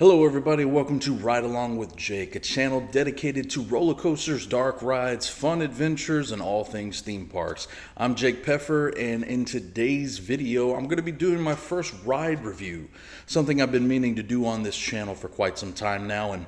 Hello everybody, welcome to Ride Along with Jake, a channel dedicated to roller coasters, dark rides, fun adventures, and all things theme parks. I'm Jake Peffer, and in today's video, I'm going to be doing my first ride review, something I've been meaning to do on this channel for quite some time now, and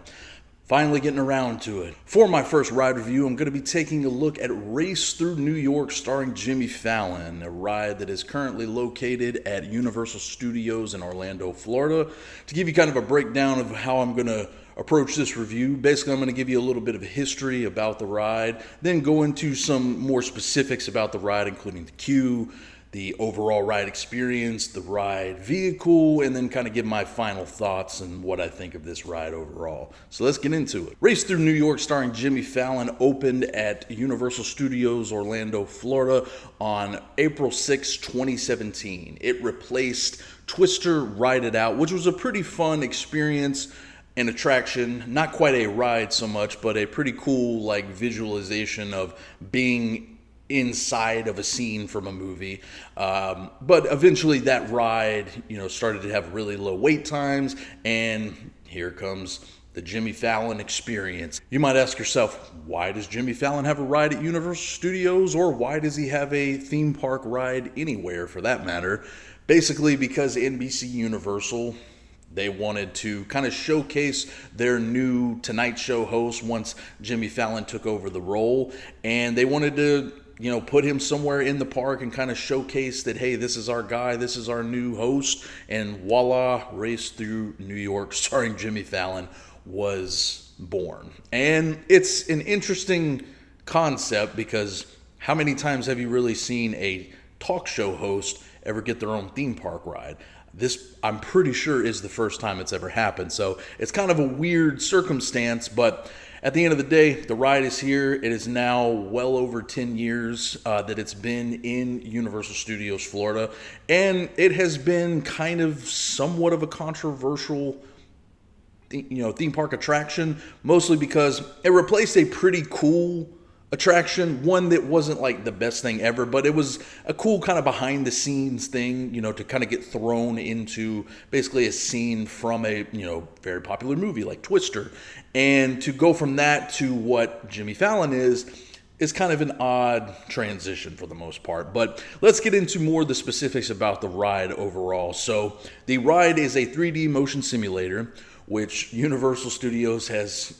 finally getting around to it. For my first ride review, I'm going to be taking a look at Race Through New York starring Jimmy Fallon, a ride that is currently located at Universal Studios in Orlando, Florida. To give you kind of a breakdown of how I'm going to approach this review, basically I'm going to give you a little bit of a history about the ride, then go into some more specifics about the ride, including the queue, the overall ride experience, the ride vehicle, and then kind of give my final thoughts and what I think of this ride overall. So let's get into it. Race Through New York starring Jimmy Fallon opened at Universal Studios Orlando, Florida on April 6, 2017. It replaced Twister Ride It Out, which was a pretty fun experience and attraction. Not quite a ride so much, but a pretty cool like visualization of being inside of a scene from a movie. But eventually that ride, started to have really low wait times, and here comes the Jimmy Fallon experience. You might ask yourself, why does Jimmy Fallon have a ride at Universal Studios, or why does he have a theme park ride anywhere for that matter? Basically because NBC Universal, they wanted to kind of showcase their new Tonight Show host once Jimmy Fallon took over the role, and they wanted to put him somewhere in the park and kind of showcase that, hey, this is our guy, this is our new host, and voila, Race Through New York starring Jimmy Fallon was born. And it's an interesting concept because how many times have you really seen a talk show host ever get their own theme park ride? This, I'm pretty sure, is the first time it's ever happened. So it's kind of a weird circumstance, but at the end of the day, the ride is here. It is now well over 10 years that it's been in Universal Studios, Florida, and it has been kind of somewhat of a controversial theme park attraction, mostly because it replaced a pretty cool attraction, one that wasn't like the best thing ever, but it was a cool kind of behind the scenes thing, to kind of get thrown into basically a scene from a, very popular movie like Twister. And to go from that to what Jimmy Fallon is kind of an odd transition for the most part. But let's get into more of the specifics about the ride overall. So the ride is a 3D motion simulator, which Universal Studios has,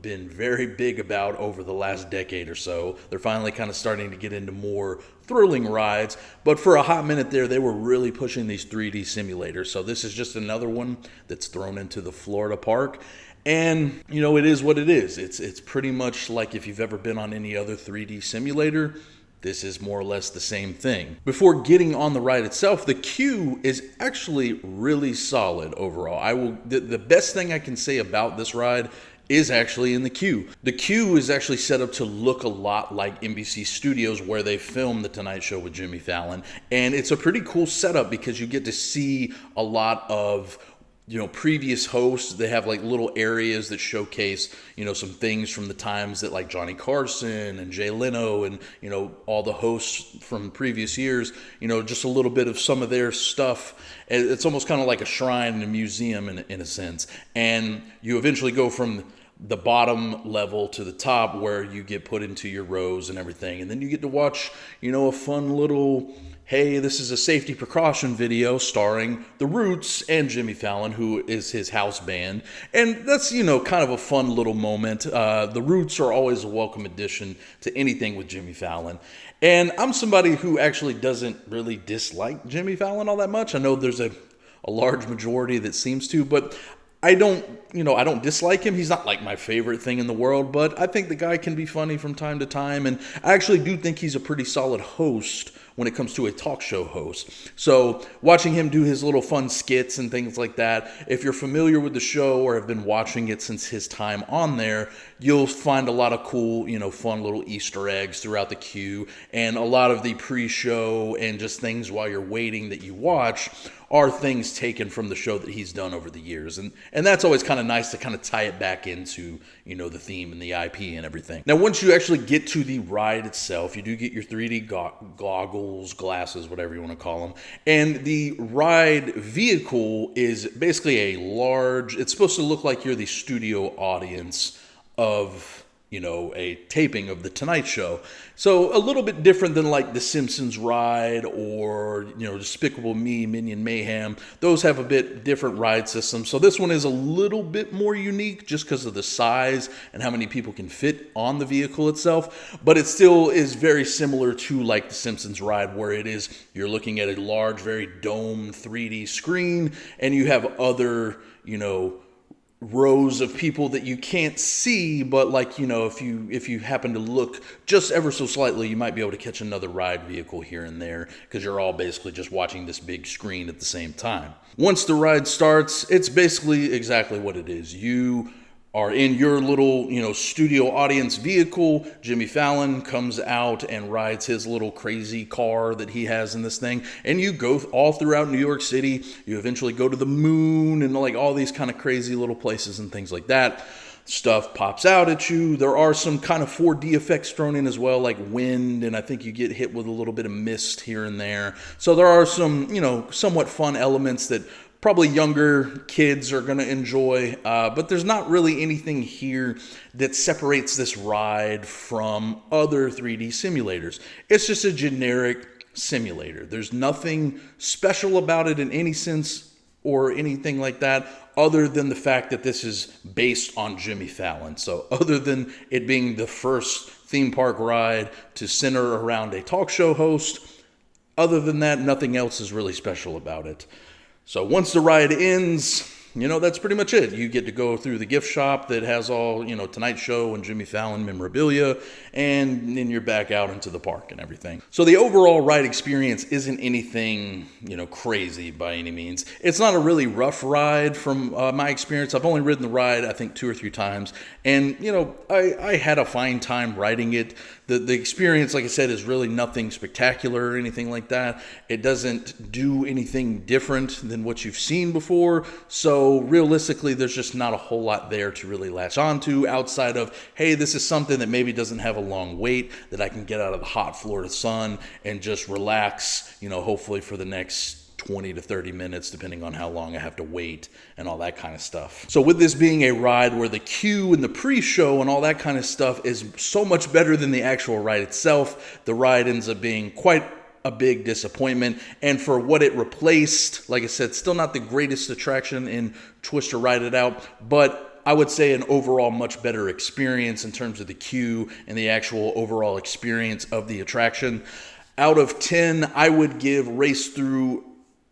been very big about over the last decade or so. They're finally kind of starting to get into more thrilling rides, but for a hot minute there, they were really pushing these 3D simulators. So this is just another one that's thrown into the Florida park. And, it is what it is. It's pretty much like if you've ever been on any other 3D simulator, this is more or less the same thing. Before getting on the ride itself, the queue is actually really solid overall. The best thing I can say about this ride is actually in the queue. The queue is actually set up to look a lot like NBC Studios, where they filmed The Tonight Show with Jimmy Fallon. And it's a pretty cool setup because you get to see a lot of previous hosts. They have like little areas that showcase, some things from the times that like Johnny Carson and Jay Leno and, all the hosts from previous years, just a little bit of some of their stuff. It's almost kind of like a shrine and a museum in a sense. And you eventually go from the bottom level to the top where you get put into your rows and everything. And then you get to watch, a fun little, hey, this is a safety precaution video starring The Roots and Jimmy Fallon, who is his house band. And that's, kind of a fun little moment. The Roots are always a welcome addition to anything with Jimmy Fallon. And I'm somebody who actually doesn't really dislike Jimmy Fallon all that much. I know there's a large majority that seems to, but I don't dislike him. He's not like my favorite thing in the world, but I think the guy can be funny from time to time. And I actually do think he's a pretty solid host when it comes to a talk show host. So watching him do his little fun skits and things like that, if you're familiar with the show or have been watching it since his time on there, you'll find a lot of cool, fun little Easter eggs throughout the queue, and a lot of the pre-show and just things while you're waiting that you watch are things taken from the show that he's done over the years. And that's always kind of nice to kind of tie it back into, the theme and the IP and everything. Now, once you actually get to the ride itself, you do get your 3D goggles, glasses, whatever you want to call them. And the ride vehicle is basically a large, it's supposed to look like you're the studio audience of a taping of The Tonight Show. So a little bit different than like the Simpsons ride or, Despicable Me, Minion Mayhem. Those have a bit different ride systems. So this one is a little bit more unique just because of the size and how many people can fit on the vehicle itself. But it still is very similar to like the Simpsons ride, where you're looking at a large, very domed 3D screen, and you have other, rows of people that you can't see, but if you happen to look just ever so slightly, you might be able to catch another ride vehicle here and there, because you're all basically just watching this big screen at the same time. Once the ride starts, it's basically exactly what it is. You are in your little, studio audience vehicle. Jimmy Fallon comes out and rides his little crazy car that he has in this thing. And you go all throughout New York City. You eventually go to the moon and like all these kind of crazy little places and things like that. Stuff pops out at you. There are some kind of 4D effects thrown in as well, like wind, and I think you get hit with a little bit of mist here and there. So there are some, somewhat fun elements that probably younger kids are going to enjoy, but there's not really anything here that separates this ride from other 3D simulators. It's just a generic simulator. There's nothing special about it in any sense or anything like that, other than the fact that this is based on Jimmy Fallon. So other than it being the first theme park ride to center around a talk show host, other than that, nothing else is really special about it. So once the ride ends, that's pretty much it. You get to go through the gift shop that has all, Tonight Show and Jimmy Fallon memorabilia, and then you're back out into the park and everything. So the overall ride experience isn't anything, crazy by any means. It's not a really rough ride from my experience. I've only ridden the ride, I think, 2 or 3 times, and, I had a fine time riding it. The experience, like I said, is really nothing spectacular or anything like that. It doesn't do anything different than what you've seen before. So realistically, there's just not a whole lot there to really latch onto outside of, hey, this is something that maybe doesn't have a long wait, that I can get out of the hot Florida sun and just relax, hopefully for the next 20 to 30 minutes, depending on how long I have to wait and all that kind of stuff. So with this being a ride where the queue and the pre-show and all that kind of stuff is so much better than the actual ride itself, the ride ends up being quite a big disappointment. And for what it replaced, like I said, still not the greatest attraction in Twister Ride It Out, but I would say an overall much better experience in terms of the queue and the actual overall experience of the attraction. Out of 10, I would give Race Through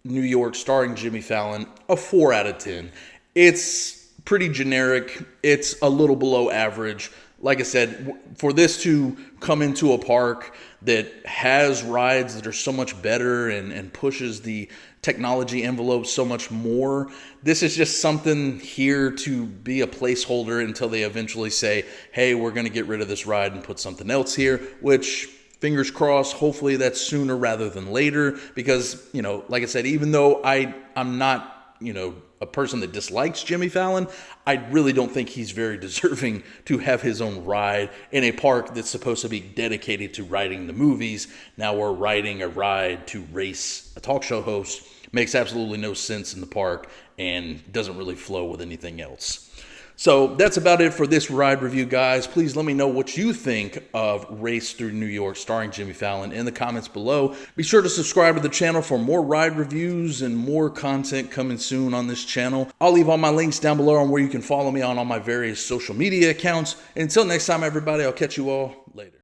New York starring Jimmy Fallon a 4 out of 10. It's pretty generic. It's a little below average. Like I said, for this to come into a park that has rides that are so much better and pushes the technology envelope so much more, this is just something here to be a placeholder until they eventually say, hey, we're going to get rid of this ride and put something else here, which, fingers crossed, hopefully that's sooner rather than later, because, like I said, even though I'm not, a person that dislikes Jimmy Fallon, I really don't think he's very deserving to have his own ride in a park that's supposed to be dedicated to riding the movies. Now we're riding a ride to race a talk show host. Makes absolutely no sense in the park and doesn't really flow with anything else. So that's about it for this ride review, guys. Please let me know what you think of Race Through New York starring Jimmy Fallon in the comments below. Be sure to subscribe to the channel for more ride reviews and more content coming soon on this channel. I'll leave all my links down below on where you can follow me on all my various social media accounts. And until next time, everybody, I'll catch you all later.